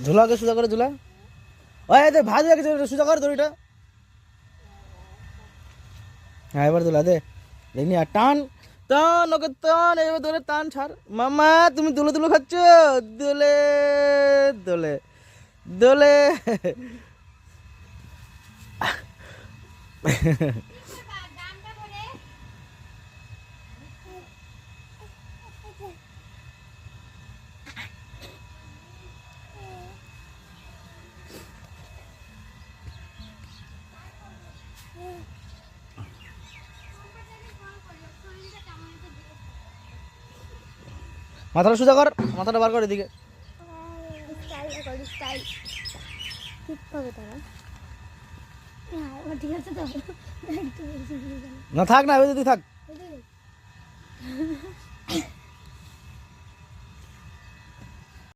ঝুলাকে সোজা করে ঝুলা। ওই এদের ভাজ রেখেছে, সোজা কর দড়িটা। হ্যাঁ এবার দুলা দে, দেখনি আর টান টান, ওকে টান, এবার ধরে টান ছাড়। মামা তুমি দুলে দুলে খাচ্ছ, দোলে দোলে দোলে। মাথাটা সোজা কর, মাথাটা বার কর এদিকে। না থাক না, ওই দিদি থাক।